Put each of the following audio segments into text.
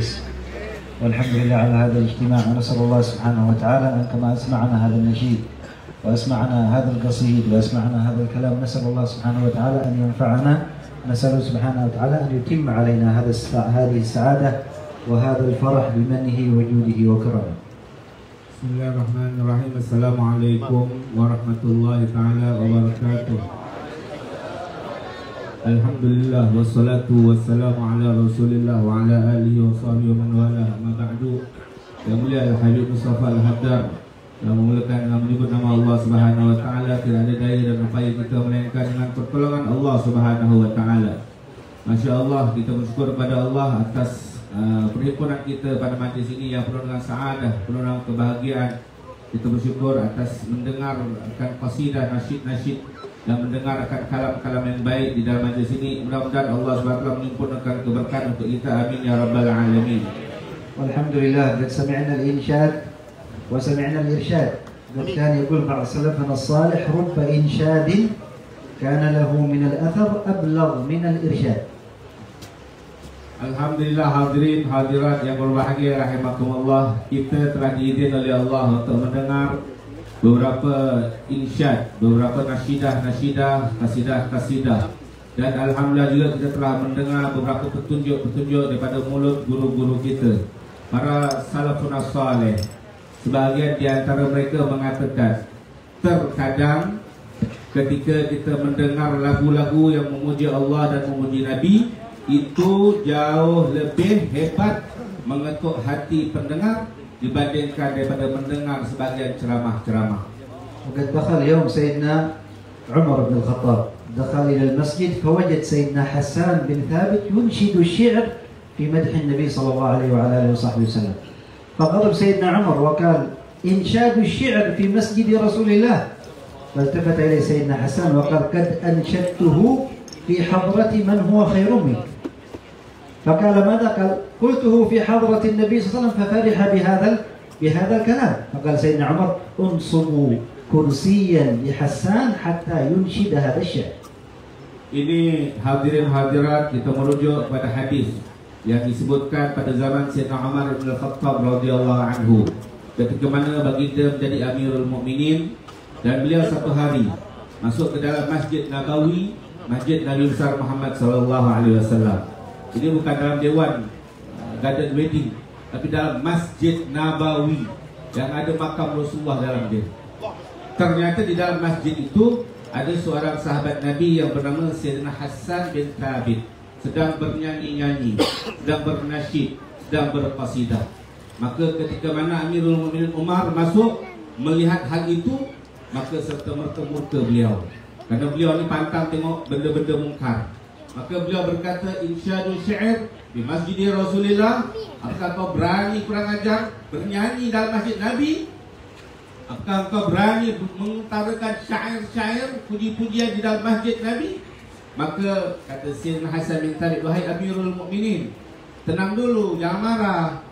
الرئيس. والحمد لله على هذا الاجتماع، ونسأل الله سبحانه وتعالى أن كما أسمعنا هذا النشيد وأسمعنا هذا القصيد وأسمعنا هذا الكلام، نسأل الله سبحانه وتعالى أن ينفعنا، نسأل سبحانه وتعالى أن يتم علينا هذه السعادة وهذا الفرح بمنه وجوده وكرمه. بسم الله الرحمن الرحيم. السلام عليكم ورحمة الله تعالى وبركاته. Alhamdulillah wassalatu wassalamu ala Rasulillah wa ala alihi wa sahbihi wa man wala, amma ba'du. Yang mulia Al-Habib Mustafa Al-Haddad, yang memulakan dengan menyebut nama Allah Subhanahu wa taala, tidak ada daya dan upaya kita melainkan dengan pertolongan Allah Subhanahu wa taala. Masya-Allah, kita bersyukur kepada Allah atas perhimpunan kita pada majlis ini yang penuh dengan saadah, penuh dengan kebahagiaan. Kita bersyukur atas mendengar akan qasidah, nasyid-nasyid dan mendengar akan kalam-kalam yang baik di dalam majlis ini. Mudah-mudahan Allah SWT menyempurnakan keberkahan untuk kita. Amin ya rabbal alamin. Walhamdulillah, qad sami'na al-inshad wa sami'na al-irshad. Qad kana yaqul ba'd salafana as-salih rubba inshadin kana lahu min al-athar ablagh min al-irshad. Alhamdulillah, hadirin hadirat yang berbahagia rahimakumullah, kita telah diizinkan oleh Allah untuk mendengar beberapa insyad, beberapa nasyidah, kasidah, dan alhamdulillah juga kita telah mendengar beberapa petunjuk daripada mulut guru-guru kita, para salafun as-salih. Sebahagian di antara mereka mengatakan, terkadang ketika kita mendengar lagu-lagu yang memuji Allah dan memuji Nabi, itu jauh lebih hebat mengetuk hati pendengar dibandingkan daripada mendengar sebagian ceramah-ceramah. وقد دخل يوم سيدنا عمر بن الخطاب، دخل إلى المسجد فوجد سيدنا حسان بن ثابت ينشد الشعر في مدح النبي صلى الله عليه وعلى آله وصحبه وسلم، فغضب سيدنا عمر وقال: إنشاد الشعر في مسجد رسول الله. فالتفت إليه سيدنا حسان وقال: قد أنشدته في حضرة من هو خير منك. فقال: ماذا؟ قال: قلته في حضرة النبي صلى الله عليه وسلم ففرح بهذا الكلام. فقال سيدنا عمر: انصبوا كرسيا لحسان حتى ينشد هذا الشعر. Ini hadirin hadirat, kita merujuk pada hadis yang disebutkan pada zaman Sayyidina Umar bin Al-Khattab radhiyallahu anhu, ketika mana baginda menjadi Amirul Mukminin, dan beliau satu hari masuk ke dalam Masjid Nabawi, Masjid Nabi besar Muhammad sallallahu alaihi wasallam. Ini bukan dalam dewan garden wedding, tapi dalam Masjid Nabawi yang ada makam Rasulullah dalam dia. Ternyata di dalam masjid itu ada seorang sahabat Nabi yang bernama Sayyidina Hassan bin Thabit, sedang bernyanyi-nyanyi, sedang bernasyid, sedang berqasidah. Maka ketika mana Amirul Mukminin Umar masuk melihat hal itu, maka serta-merta murka beliau, karena beliau ni pantang tengok benda-benda mungkar. Maka beliau berkata, insyadu syair di Masjid Rasulullah, apakah kau berani kurang ajar bernyanyi dalam masjid Nabi? Apakah kau berani mengutarakan syair-syair puji-pujian di dalam masjid Nabi? Maka kata Sayyidina Hasan bin Thabit, wahai Amirul Mukminin, tenang dulu, jangan marah.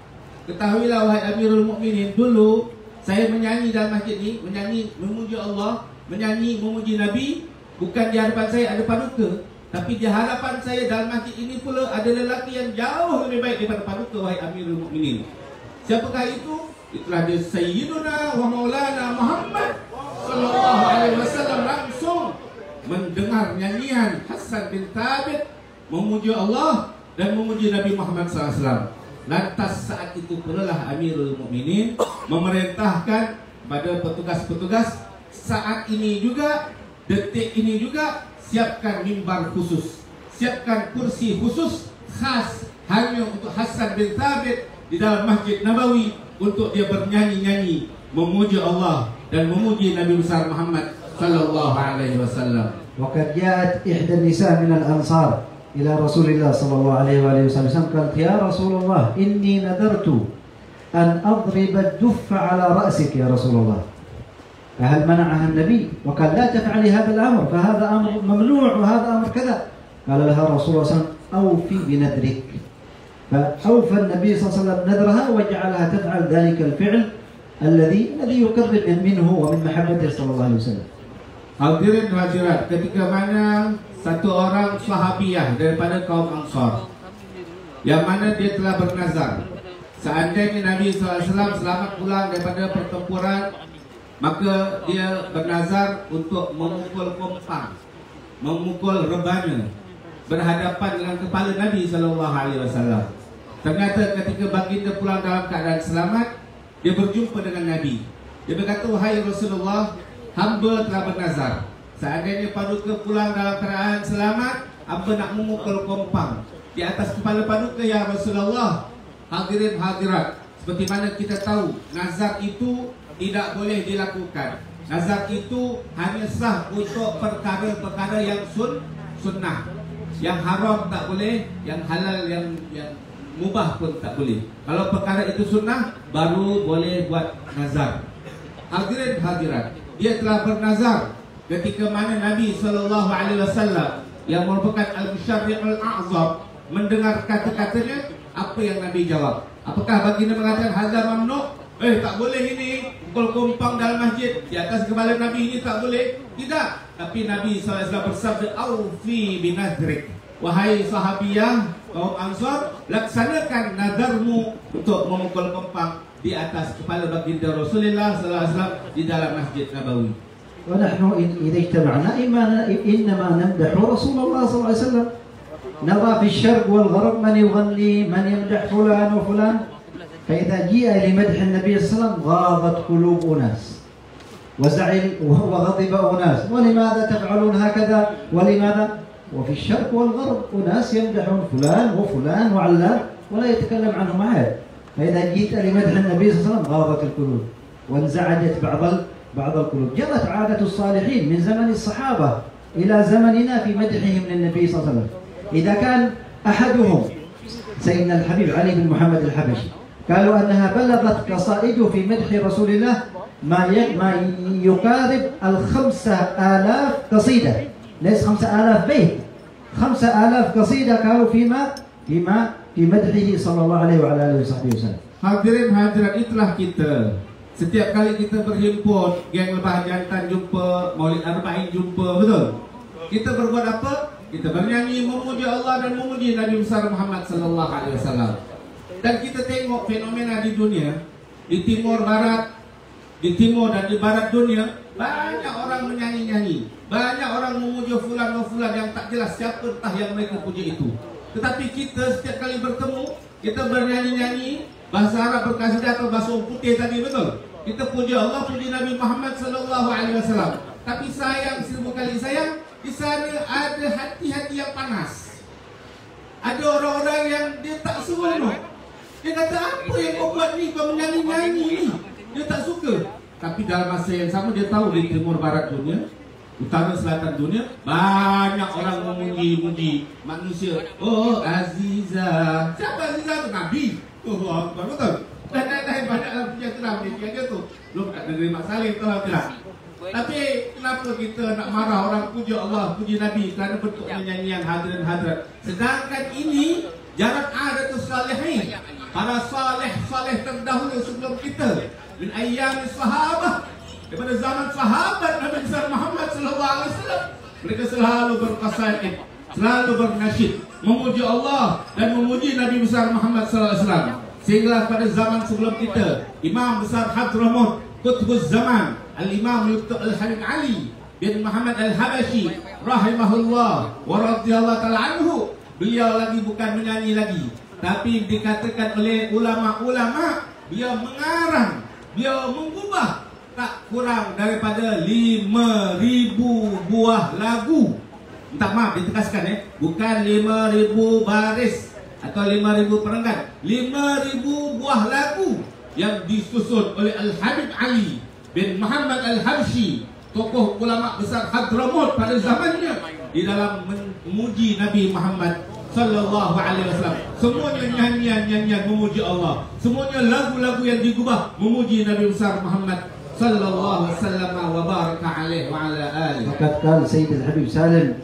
Ketahuilah wahai Amirul Mukminin, dulu saya menyanyi dalam masjid ini, menyanyi memuji Allah, menyanyi memuji Nabi, bukan di hadapan saya ada paduka, tapi di hadapan saya dalam masjid ini pula ada lelaki yang jauh lebih baik daripada paduka, wahai Amirul Mukminin. Siapakah itu? Itulah dia Sayyiduna wa Maulana Muhammad sallallahu alaihi wasallam. Langsung mendengar nyanyian Hasan bin Thabit memuji Allah dan memuji Nabi Muhammad sallallahu alaihi wasallam. Lantas saat itu pula lah Amirul Mukminin memerintahkan pada petugas-petugas, saat ini juga, detik ini juga, siapkan mimbar khusus, siapkan kursi khusus khas hanya untuk Hasan bin Thabit di dalam Masjid Nabawi, untuk dia bernyanyi-nyanyi memuji Allah dan memuji Nabi besar Muhammad sallallahu alaihi wasallam. وقد جاءت إحدى النساء من الأنصار إلى رسول الله صلى الله عليه وآله وسلم قالت: يا رسول الله إني نذرت أن أضرب الدف على رأسك يا رسول الله، فهل منعها النبي؟ وقال: لا تفعلي هذا الأمر، فهذا أمر ممنوع وهذا أمر كذا. قال لها رسول الله صلى الله عليه وسلم: أوفي بنذرك. فأوفى النبي صلى الله عليه وسلم نذرها وجعلها تفعل ذلك الفعل الذي يقرب منه ومن محبته صلى الله عليه وسلم. Hadirin hadirat, ketika mana satu orang sahabiah daripada kaum Ansar yang mana dia telah bernazar, seandainya Nabi SAW selamat pulang daripada pertempuran, maka dia bernazar untuk memukul kompang, memukul rebana berhadapan dengan kepala Nabi SAW. Ternyata ketika baginda pulang dalam keadaan selamat, dia berjumpa dengan Nabi. Dia berkata, wahai Rasulullah, hamba telah bernazar, seandainya paduka pulang dalam keadaan selamat, hamba nak memukul kompang di atas kepala paduka ya Rasulullah. Hadirin hadirat, seperti mana kita tahu, nazar itu tidak boleh dilakukan. Nazar itu hanya sah untuk perkara-perkara yang sunnah. Yang haram tak boleh, yang halal, yang mubah pun tak boleh. Kalau perkara itu sunnah, baru boleh buat nazar. Hadirin hadirat, dia telah bernazar ketika mana Nabi SAW yang merupakan Al-Musyarri'ul A'zam mendengar kata-katanya. Apa yang Nabi jawab? Apakah baginda mengatakan hazar mamnu'? Tak boleh ini pukul kompang dalam masjid di atas kepala Nabi, ini tak boleh. Tidak. Tapi Nabi SAW bersabda, Aufi binadrik, wahai sahabiyah kaum Ansar, laksanakan nadarmu untuk memukul kompang di atas kepala baginda Rasulullah SAW di dalam Masjid Nabawi. ونحن إذا اجتمعنا إنما نمدح رسول الله صلى الله عليه وسلم. نرى في الشرق والغرب من يغني، من يمدح فلان وفلان. فإذا جيء لمدح النبي صلى الله عليه وسلم غاضت قلوب أناس وزعل وغضب أناس، ولماذا تفعلون هكذا ولماذا؟ وفي الشرق والغرب أناس يمدحون فلان وفلان وعلان ولا يتكلم عنهم أحد. فإذا جئت لمدح النبي صلى الله عليه وسلم غاضت القلوب وانزعجت بعض القلوب. جرت عادة الصالحين من زمن الصحابة إلى زمننا في مدحهم للنبي صلى الله عليه وسلم. إذا كان أحدهم سيدنا الحبيب علي بن محمد الحبشي قالوا أنها بلغت قصائده في مدح رسول الله ما يقارب 5,000 قصيدة، ليس 5,000 بيت، 5,000 قصيدة قالوا في مدحه صلى الله عليه وعلى آله وصحبه وسلم. Hadirin hadirat, itulah kita. Setiap kali kita berhimpun, geng Lebah Jantan jumpa, Maulid Arba'in jumpa, betul? Kita berbuat apa? Kita bernyanyi memuji Allah dan memuji Nabi besar Muhammad sallallahu alaihi wasallam. Dan kita tengok fenomena di dunia, di timur barat, di timur dan di barat dunia, banyak orang menyanyi-nyanyi, banyak orang memuji fulan dan fulan yang tak jelas siapa entah yang mereka puji itu. Tetapi kita setiap kali bertemu, kita bernyanyi-nyanyi, bahasa Arab berkasidah atau bahasa putih tadi, betul? Kita puji Allah, puji Nabi Muhammad sallallahu alaihi wasallam. Tapi sayang, 1000 kali sayang, di sana ada hati-hati yang panas. Ada orang-orang yang dia tak seronok. Dia kata, apa yang kau buat ni? Kau menyanyi-nyanyi ni. Dia tak suka. Tapi dalam masa yang sama dia tahu di timur barat dunia, utara selatan dunia, banyak orang memuji-muji manusia. Oh, Aziza. Siapa Aziza tu? Nabi. Oh, betul. Dan banyak dalam sejahtera Malaysia dia tu. Belum kat negeri Mak Saleh tu lah. Tapi kenapa kita nak marah orang puji Allah, puji Nabi kerana bentuknya nyanyian hadirin hadirat. Sedangkan ini jarak adatus salihin, para saleh terdahulu sebelum kita, min ayyam sahabah, daripada zaman sahabat Nabi besar Muhammad sallallahu alaihi wasallam, mereka selalu berqasaid, selalu bernasyid memuji Allah dan memuji Nabi besar Muhammad sallallahu alaihi wasallam. Sehingga pada zaman sebelum kita, Imam besar Hadramut Qutbuz Zaman Al-Imam Al-Habib Ali bin Muhammad Al-Habashi rahimahullah wa radhiyallahu ta'ala anhu, beliau lagi bukan menyanyi lagi, tapi dikatakan oleh ulama-ulama, beliau mengarang, beliau mengubah tak kurang daripada 5,000 buah lagu. Minta maaf ditegaskan, bukan 5,000 baris atau 5,000 perenggan, 5,000 buah lagu yang disusun oleh Al-Habib Ali bin Muhammad Al-Habshi, tokoh ulama besar Hadramut pada zamannya, di dalam memuji Nabi Muhammad sallallahu alaihi wasallam. Semuanya nyanyian-nyanyian memuji Allah, semuanya lagu-lagu yang digubah memuji Nabi besar Muhammad sallallahu alaihi wasallam wa baraka alaihi wa ala alihi. Waqad qala Sayyid Al-Habib Salim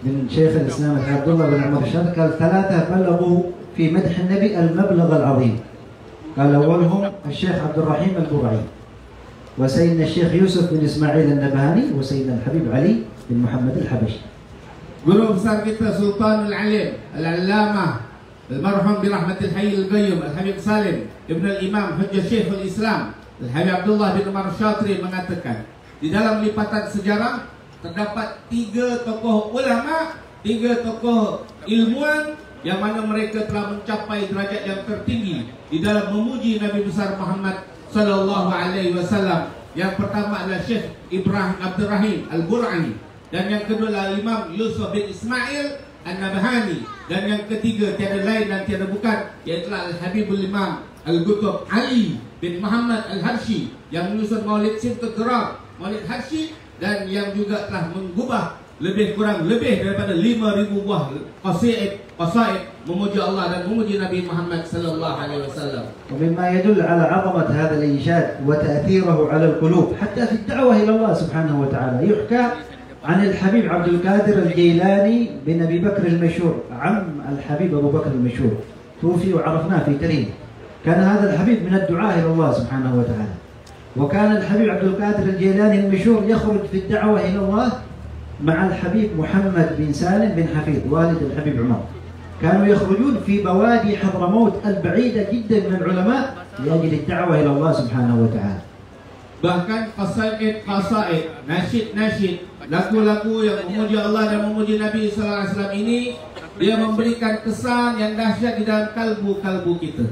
bin Syekh Al-Islam Abdullah bin Umar Syarq, قال 3 بلغوا في مدح النبي المبلغ العظيم. قال أولهم الشيخ عبد الرحيم البرعي، وسيدنا الشيخ يوسف بن إسماعيل النبهاني، وسيدنا الحبيب علي بن محمد الحبشي. Guru besar kita Sultanul Alim Al-Allamah Almarhum birahmatil hayyil qayyum Al-Habib Salim Ibn Al-Imam Hujjah Syekhul Islam Al-Habib Abdullah bin Umar Syatri mengatakan, di dalam lipatan sejarah terdapat 3 tokoh ulama, 3 tokoh ilmuwan yang mana mereka telah mencapai derajat yang tertinggi di dalam memuji Nabi besar Muhammad sallallahu alaihi wasallam. Yang pertama adalah Syekh Ibrahim Abdul Rahim Al-Bur'ani, dan yang kedua adalah Imam Yusuf bin Ismail An-Nabhani, dan yang ketiga tiada lain dan tiada bukan iaitu Al-Habibul Imam Al-Qutb Ali bin Muhammad Al-Harshi yang menyusun Maulid Simtul Turab, Maulid Harshi, dan yang juga telah mengubah lebih daripada 5,000 buah qasaid memuji Allah dan memuji Nabi Muhammad sallallahu alaihi wasallam. ومما يدل على عظمة هذا الإنشاد وتأثيره على القلوب حتى في الدعوة إلى الله سبحانه وتعالى، يحكى عن الحبيب عبد القادر الجيلاني بن أبي بكر المشهور، عم الحبيب أبو بكر المشهور، توفي وعرفناه في تريم. كان هذا الحبيب من الدعاء إلى الله سبحانه وتعالى، وكان الحبيب عبد القادر الجيلاني المشهور يخرج في الدعوة إلى الله مع الحبيب محمد بن سالم بن حفيظ والد الحبيب عمر. كانوا يخرجون في بوادي حضرموت البعيدة جدا من العلماء لأجل الدعوة إلى الله سبحانه وتعالى. Bahkan qasaid, nasyid, lagu-lagu yang memuji Allah dan memuji Nabi sallallahu alaihi wasallam ini, dia memberikan kesan yang dahsyat di dalam kalbu kita.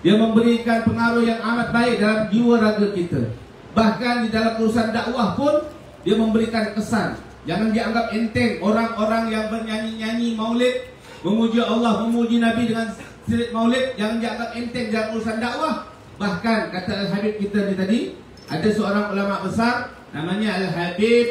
Dia memberikan pengaruh yang amat baik dalam jiwa raga kita. Bahkan di dalam urusan dakwah pun dia memberikan kesan. Jangan dianggap enteng orang-orang yang bernyanyi-nyanyi maulid, memuji Allah, memuji Nabi dengan sirat maulid, jangan dianggap enteng dalam urusan dakwah. Bahkan kata Al-Habib kita ni tadi, ada seorang ulama besar namanya Al-Habib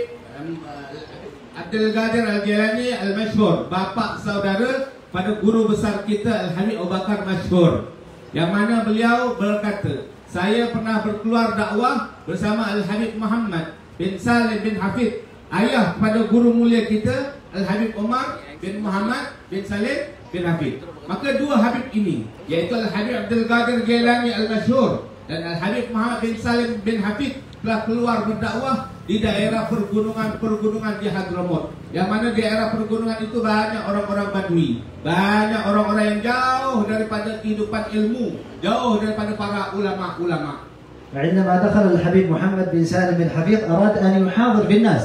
Abdul Qadir Al-Jilani Al-Mashhur, bapa saudara pada guru besar kita Al-Habib Abu Bakar Mashhur, yang mana beliau berkata, saya pernah berkeluar dakwah bersama Al-Habib Muhammad bin Salim bin Hafid, ayah pada guru mulia kita Al-Habib Umar bin Muhammad bin Salim bin Hafid. Maka 2 Habib ini, yaitu Al-Habib Abdul Qadir Jilani Al-Mashhur dan Al-Habib Muhammad bin Salim bin Hafid, telah keluar berdakwah di daerah pergunungan di Hadramaut, yang mana di daerah pergunungan itu banyak orang-orang Badui, banyak orang-orang yang jauh daripada kehidupan ilmu, jauh daripada para ulama-ulama. وعندما دخل الحبيب محمد بن سالم بن حفيظ أراد أن يحاضر بالناس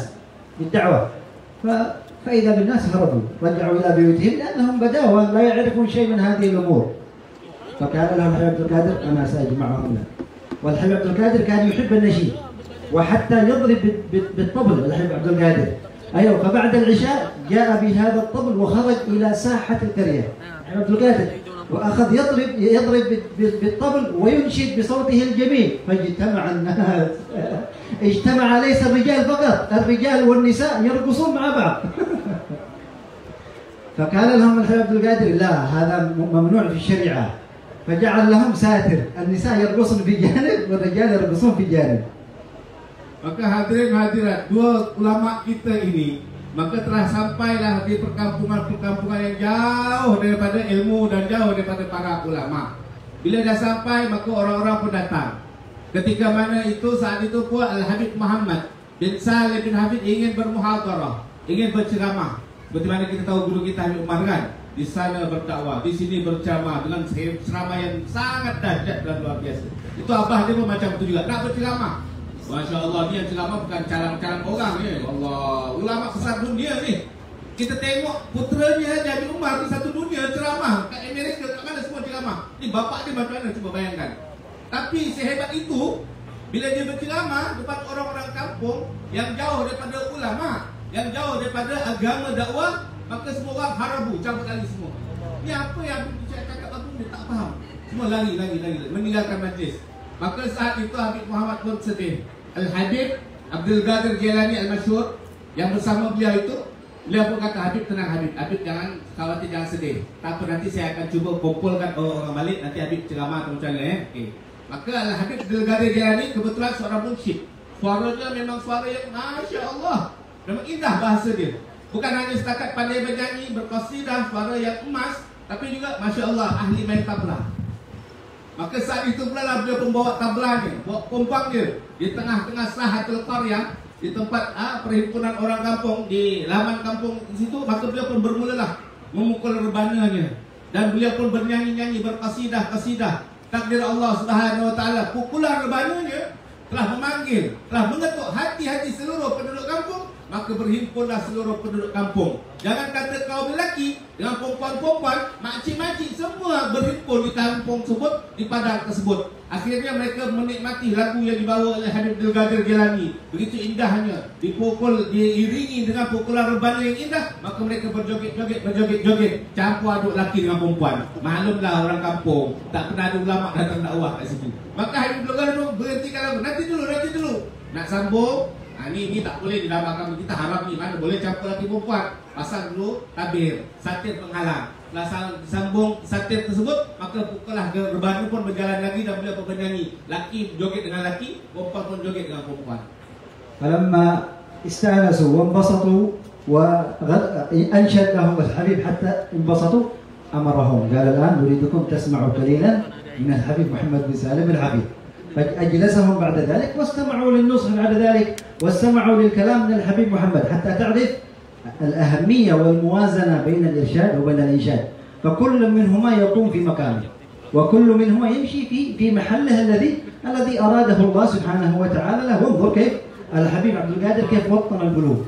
بالدعوة، فإذا بالناس هربوا رجعوا إلى بيوتهم لأنهم بداوا لا يعرفون شيء من هذه الأمور. فقال لهم الحبيب عبد القادر أنا سأجمعهم هنا. والحبيب عبد القادر كان يحب النشيد وحتى يضرب بالطبل الحبيب عبد القادر. أيوة، فبعد العشاء جاء بهذا الطبل وخرج إلى ساحة القرية الحبيب عبد القادر، وأخذ يضرب بالطبل وينشد بصوته الجميل، فاجتمع الناس، اجتمع ليس الرجال فقط، الرجال والنساء يرقصون مع بعض. فقال لهم الحبيب عبد القادر لا، هذا ممنوع في الشريعة، فجعل لهم ساتر، النساء يرقصن في جانب والرجال يرقصون في جانب. Maka hadirin hadirat, 2 ulama kita ini maka telah sampailah di perkampungan-perkampungan yang jauh daripada ilmu dan jauh daripada para ulama. Bila dah sampai, maka orang-orang pun datang. Ketika mana itu, saat itu pun Al-Habib Muhammad bin Salim bin Hafid ingin bermuhadarah, ingin berceramah. Seperti mana kita tahu guru kita Habib Umar kan, di sana berdakwah, di sini berceramah dengan ceramah yang sangat dahsyat dan luar biasa. Itu abah dia pun macam itu juga, nak berceramah. Masya Allah, dia ceramah bukan calang-calang orang ni. Allah, ulama besar dunia ni. Kita tengok puteranya Habib Umar di satu dunia ceramah. Kat Amerika, kat mana semua ceramah. Ni bapak dia macam mana, cuba bayangkan. Tapi sehebat itu, bila dia berceramah depan orang-orang kampung yang jauh daripada ulama, yang jauh daripada agama dakwah, maka semua orang harabu, cabut lari semua. Ni apa yang saya cakap aku ni tak faham. Semua lari, meninggalkan majlis. Maka saat itu Habib Muhammad pun sedih. Al-Habib Abdul Qadir Jilani Al-Mashhur yang bersama beliau itu, beliau pun kata, Habib tenang Habib jangan khawatir, jangan sedih. Tak apa, nanti saya akan cuba kumpulkan orang balik, nanti Habib ceramah atau macam mana okay. Maka Al-Habib Abdul Qadir Jilani kebetulan seorang munsyid. Suaranya memang suara yang Masya Allah, memang indah bahasa dia. Bukan hanya setakat pandai bernyanyi, berqasidah, suara yang emas, tapi juga Masya Allah ahli main tablah. Maka saat itu pula lah beliau pembawa tablahnya, bawa pompang dia di tengah-tengah sahatul qaryah, di tempat perhimpunan orang kampung, di laman kampung di situ. Maka beliau pun bermulalah memukul rebananya. dan beliau pun bernyanyi-nyanyi, berqasidah-qasidah. Takdir Allah Subhanahu wa taala, pukulan rebanunya telah memanggil, telah mengetuk hati-hati seluruh penduduk kampung, maka berhimpunlah seluruh penduduk kampung. Jangan kata kaum lelaki dengan perempuan-perempuan, makcik-makcik semua berhimpun di kampung tersebut, di padang tersebut. Akhirnya mereka menikmati lagu yang dibawa oleh Habib Abdul Qadir Jilani. Begitu indahnya, dipukul, diiringi dengan pukulan rebana yang indah, maka mereka berjoget-joget, campur aduk lelaki dengan perempuan. Maklumlah orang kampung, tak pernah ada ulama datang dakwah kat situ. Maka Habib Abdul Qadir berhentikan lagu, nanti dulu. Nak sambung, ni tak boleh di dalam agama kita, haram ni, mana boleh campur lelaki perempuan. Pasang dulu tabir, satir penghalang. Setelah sambung satir tersebut, maka pukullah rebana pun berjalan lagi dan beliau pun bernyanyi. Laki joget dengan laki, perempuan pun joget dengan perempuan. فلما استأنسوا وانبسطوا وأنشد لهم الحبيب حتى انبسطوا أمرهم قال الآن نريدكم تسمعوا قليلا من الحبيب محمد بن سالم الحبيب. فأجلسهم بعد ذلك واستمعوا للنصح بعد ذلك واستمعوا للكلام من الحبيب محمد حتى تعرف الأهمية والموازنة بين الإرشاد وبين الإنشاد. فكل منهما يقوم في مكانه وكل منهما يمشي في محله الذي أراده الله سبحانه وتعالى له. وانظر كيف الحبيب عبد القادر كيف وطن القلوب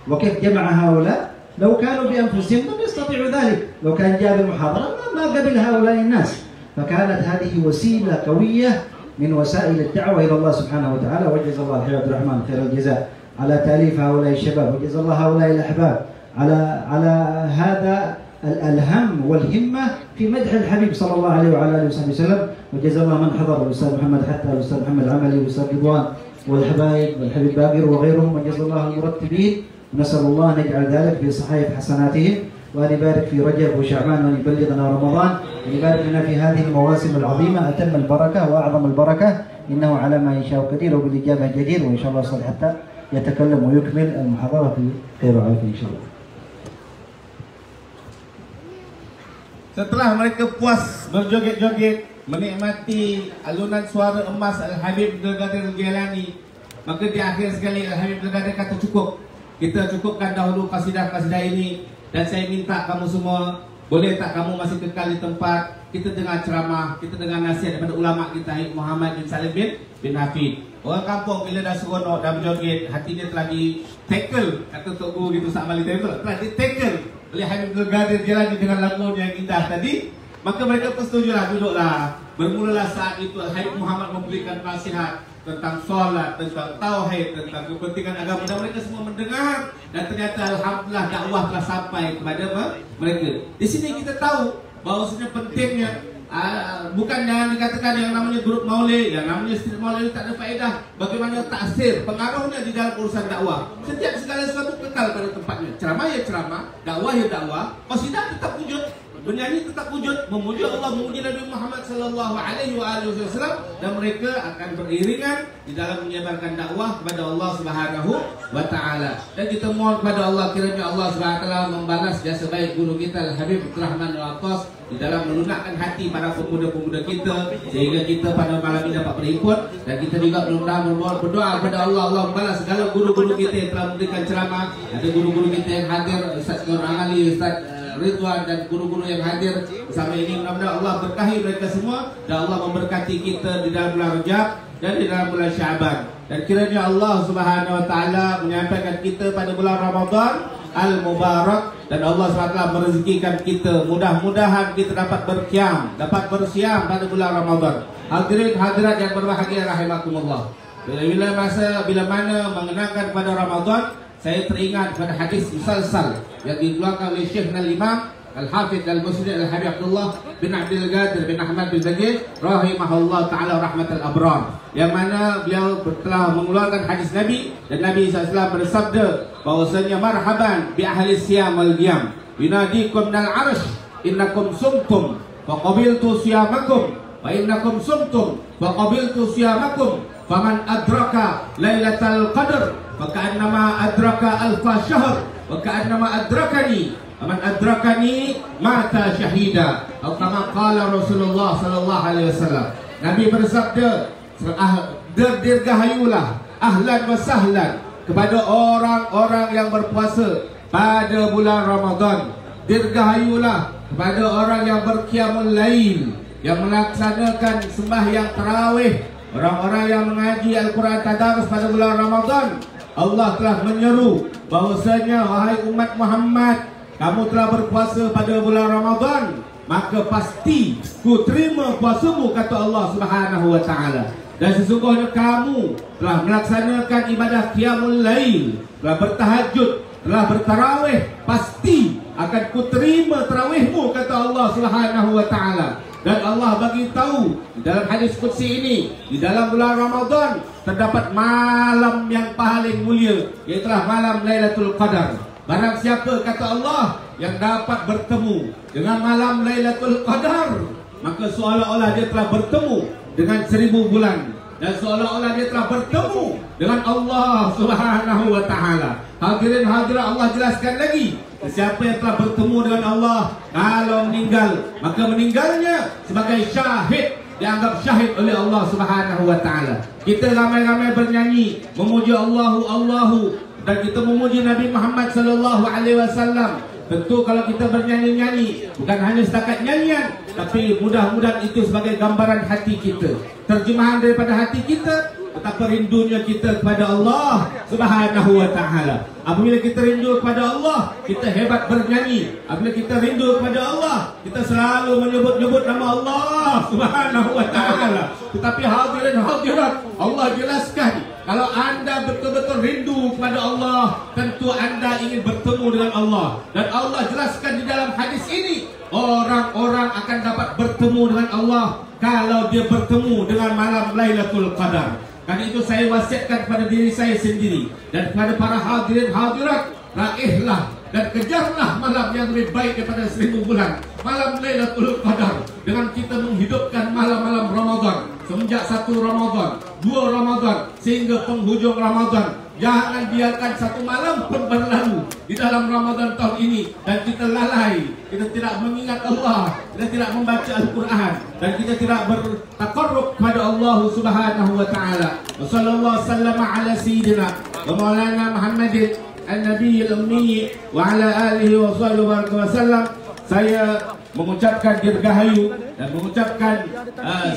وكيف جمع هؤلاء. لو كانوا بأنفسهم لم يستطيعوا ذلك، لو كان جاب المحاضرة ما قبل هؤلاء الناس. فكانت هذه وسيلة قوية من وسائل الدعوة إلى الله سبحانه وتعالى. وجزا الله الحبيب عبد الرحمن خير الجزاء على تأليف هؤلاء الشباب، وجزا الله هؤلاء الأحباب على هذا الهم والهمة في مدح الحبيب صلى الله عليه وعلى آله وصحبه وسلم. وجزا الله من حضر، الأستاذ محمد حتى، الأستاذ محمد العملي، والأستاذ رضوان والحبايب والحبيب باقر وغيرهم. وجزا الله المرتبين، ونسأل الله أن يجعل ذلك في صحائف حسناتهم، وأن يبارك في رجب وشعبان، وأن يبلغنا رمضان، وأن يبارك لنا في هذه المواسم العظيمة أتم البركة وأعظم البركة، إنه على ما يشاء قدير وبالإجابة جدير. وإن شاء الله صل حتى يتكلم ويكمل المحاضرة في خير وعافية إن شاء الله. Setelah mereka puas berjoget-joget, menikmati alunan suara emas Al-Habib Abdul Qadir Jilani, maka di akhir sekali Al-Habib Abdul Qadir kata cukup. Kita cukupkan dahulu kasidah-kasidah ini, dan saya minta kamu semua, boleh tak kamu masih kekal di tempat, kita dengar ceramah, kita dengar nasihat daripada ulama kita, Muhammad bin Salim bin Hafid. Orang kampung bila dah seronok, dah berjoget, hatinya telah di-tackle, kata Tok Guru gitu, Sak Mali tadi tu, telah di-tackle oleh Habib Abdul Qadir Jilani dengan lagu yang indah tadi. Maka mereka pun setujulah, duduklah. Bermulalah saat itu Habib Muhammad memberikan nasihat tentang solat, tentang tauhid, tentang kepentingan agama, dan mereka semua mendengar. Dan ternyata alhamdulillah dakwah telah sampai kepada mereka. Di sini kita tahu bahawasanya pentingnya bukan jangan dikatakan yang namanya grup maulid, yang namanya street maulid tak ada faedah. Bagaimana taksir, pengaruhnya di dalam urusan dakwah. Setiap segala sesuatu kekal pada tempatnya. Ceramah ya ceramah, dakwah ya dakwah, qasidah tetap wujud, bernyanyi tetap wujud, memuji Allah, memuji Nabi Muhammad sallallahu alaihi wasallam, dan mereka akan beriringan di dalam menyebarkan dakwah kepada Allah Subhanahu wa taala. Dan kita mohon kepada Allah kiranya Allah Subhanahu wa taala membalas jasa baik guru kita Al-Habib Abdul Rahman Al-Attas di dalam melunakkan hati para pemuda-pemuda kita, sehingga kita pada malam ini dapat berhimpun. Dan kita juga mudah-mudahan berdoa kepada Allah, Allah membalas segala guru-guru kita yang telah memberikan ceramah. Ada guru-guru kita yang hadir, Ustaz Nur Ali, Ustaz Ridwan, dan guru-guru yang hadir bersama ini. Mudah-mudahan Allah berkahi mereka semua, dan Allah memberkati kita di dalam bulan Rajab dan di dalam bulan Syaban. Dan kiranya Allah Subhanahu wa taala menyampaikan kita pada bulan Ramadan Al-Mubarak, dan Allah SWT merezekikan kita, mudah-mudahan kita dapat berqiyam, dapat bersiam pada bulan Ramadan. Hadirin hadirat yang berbahagia rahimakumullah. Bila mana mengenangkan pada Ramadan, saya teringat pada hadis musalsal yang dikeluarkan oleh Syekh Al-Imam Al-Hafidh Al-Musnid Al-Habib Abdullah bin Abdul Qadir bin Ahmad bin Bagir rahimahullah ta'ala rahmatul abram, yang mana beliau telah mengeluarkan hadis Nabi, dan Nabi SAW bersabda bahwasanya marhaban bi ahli siyam wal qiyam yunadikum minal arsh innakum sumtum fa qabiltu siyamakum wa innakum sumtum fa qabiltu siyamakum faman adraka lailatal qadr fa ka'annama adraka alfa syahr wa ka'annama adrakani man adrakani mata syahida, atau kama qala Rasulullah sallallahu alaihi wasallam. Nabi bersabda, dirgahayulah ahlan wa sahlan kepada orang-orang yang berpuasa pada bulan Ramadan, dirgahayulah kepada orang yang berqiyamul lail, yang melaksanakan sembahyang tarawih, orang-orang yang mengaji Al-Quran tadarus pada bulan Ramadan. Allah telah menyeru bahwasanya, wahai umat Muhammad, kamu telah berpuasa pada bulan Ramadan, maka pasti ku terima puasamu, kata Allah Subhanahu wa taala. Dan sesungguhnya kamu telah melaksanakan ibadah qiyamul lail, telah bertahajud, telah bertarawih, pasti akan ku terima tarawihmu, kata Allah Subhanahu wa taala. Dan Allah bagi tahu di dalam hadis qudsi ini, di dalam bulan Ramadan terdapat malam yang paling mulia, iaitu malam Lailatul Qadar. Barang siapa, kata Allah, yang dapat bertemu dengan malam Lailatul Qadar, maka seolah-olah dia telah bertemu dengan 1000 bulan, dan seolah-olah dia telah bertemu dengan Allah Subhanahu wa taala. Hadirin hadirat, Allah jelaskan lagi, siapa yang telah bertemu dengan Allah kalau meninggal, maka meninggalnya sebagai syahid, dianggap syahid oleh Allah Subhanahu wa taala. Kita ramai-ramai bernyanyi memuji Allahu, dan kita memuji Nabi Muhammad sallallahu alaihi wasallam. Tentu kalau kita bernyanyi-nyanyi, bukan hanya setakat nyanyian, tapi mudah-mudahan itu sebagai gambaran hati kita, terjemahan daripada hati kita, betapa rindunya kita kepada Allah Subhanahu wa taala. Apabila kita rindu kepada Allah, kita hebat bernyanyi. Apabila kita rindu kepada Allah, kita selalu menyebut-nyebut nama Allah Subhanahu wa taala. Tetapi hadirin hadirat, Allah jelaskan, kalau anda betul-betul rindu kepada Allah, tentu anda ingin bertemu dengan Allah. Dan Allah jelaskan di dalam hadis ini, orang-orang akan dapat bertemu dengan Allah kalau dia bertemu dengan malam Lailatul Qadar. Karena itu saya wasiatkan kepada diri saya sendiri dan kepada para hadirin hadirat, raihlah dan kejarlah malam yang lebih baik daripada 1000 bulan, malam Lailatul Qadar, dengan kita menghidupkan malam-malam Ramadan, semenjak 1 Ramadan, 2 Ramadan, sehingga penghujung Ramadan. Jangan biarkan satu malam pun berlalu di dalam Ramadan tahun ini dan kita lalai, kita tidak mengingat Allah, kita tidak membaca Al-Quran, dan kita tidak bertaqarrub kepada Allah Subhanahu wa taala. Wassallallahu sallama ala sayyidina wa maulana Muhammadin an-nabiyil ummi wa ala alihi wa sahbihi wasallam. Saya mengucapkan dirgahayu dan mengucapkan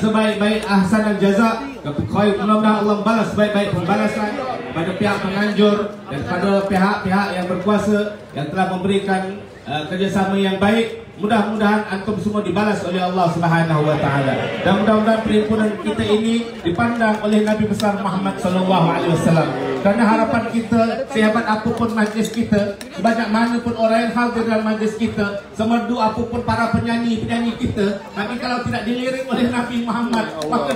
sebaik-baik ahsan al-jaza, mudah-mudahan Allah balas sebaik-baik pembalasan pada pihak penganjur dan pada pihak-pihak yang berkuasa yang telah memberikan kerjasama yang baik. Mudah-mudahan antum semua dibalas oleh Allah Subhanahu wa taala. Dan mudah-mudahan perhimpunan kita ini dipandang oleh Nabi besar Muhammad sallallahu alaihi wasallam. Karena harapan kita, sehebat apapun majlis kita, sebanyak mana pun orang yang hadir dalam majlis kita, semerdu apapun para penyanyi-penyanyi kita, tapi kalau tidak dilirik oleh Nabi Muhammad, maka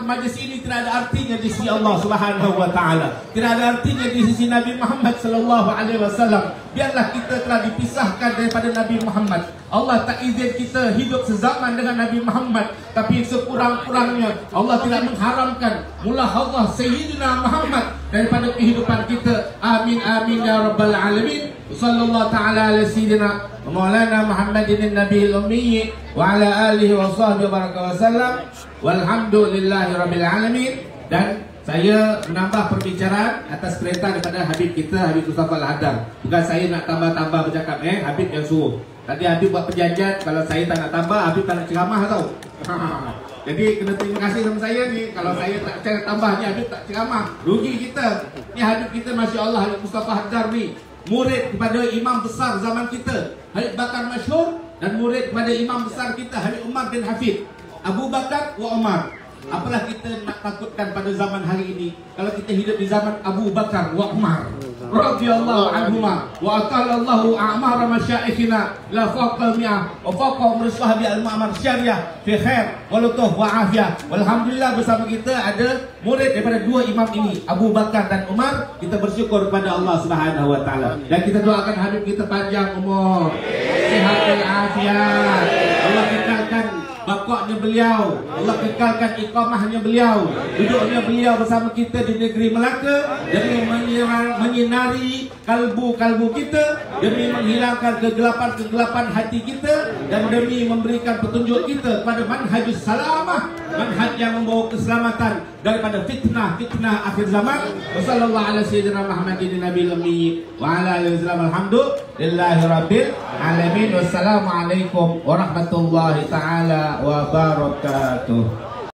majlis ini tidak ada artinya di sisi Allah Subhanahu wa taala. Tidak ada artinya di sisi Nabi Muhammad sallallahu alaihi wasallam. Biarlah kita telah dipisahkan daripada Nabi Muhammad. Allah tak izin kita hidup sezaman dengan Nabi Muhammad, tapi sekurang-kurangnya Allah tidak mengharamkan mulahadzah Sayyidina Muhammad daripada kehidupan kita. Amin amin ya rabbal alamin. Sallallahu taala ala sayyidina wa maulana Muhammadin nabiyil ummi wa ala alihi wa sahbihi wasallam. Walhamdulillahi rabbil alamin. Dan saya menambah perbicaraan atas perintah daripada Habib kita, Habib Mustafa Al-Hadar. Bukan saya nak tambah-tambah bercakap, Habib yang suruh. Tadi Habib buat perjanjian, kalau saya tak nak tambah, Habib tak nak ceramah tau. Jadi kena terima kasih sama saya ni. Kalau saya tak tambah ni, Habib tak ceramah, rugi kita. Ni Habib kita, Masya Allah, Habib Mustafa Al-Hadar ni murid kepada imam besar zaman kita, Habib Bakar Masyhur, dan murid kepada imam besar kita, Habib Umar bin Hafid, Abu Bakar wa Umar. Apalah kita nak takutkan pada zaman hari ini kalau kita hidup di zaman Abu Bakar wa Umar radhiyallahu anhuma wa atallallahu a'mara masyaikhina la faqal mi'ah wa faqa umruslah bi al-ma'mar syariah fi khair wa lutuf wa afiyah. Alhamdulillah bersama kita ada murid daripada dua imam ini, Abu Bakar dan Umar. Kita bersyukur kepada Allah Subhanahu wa taala dan kita doakan Habib kita panjang umur, sihat dan afiat. Allah kekalkan bakoknya beliau, Allah kekalkan iqamahnya beliau, duduknya beliau bersama kita di negeri Melaka demi menyinari kalbu-kalbu kita, demi menghilangkan kegelapan-kegelapan hati kita, dan demi memberikan petunjuk kita kepada manhajus salamah, manhaj yang membawa keselamatan daripada fitnah akhir zaman. Wassallallahu ala sayyidina Muhammadin nabiyil ummi wa ala alihi wasallam. Alhamdulillahi rabbil alamin. Wassalamualaikum warahmatullahi taala wabarakatuh.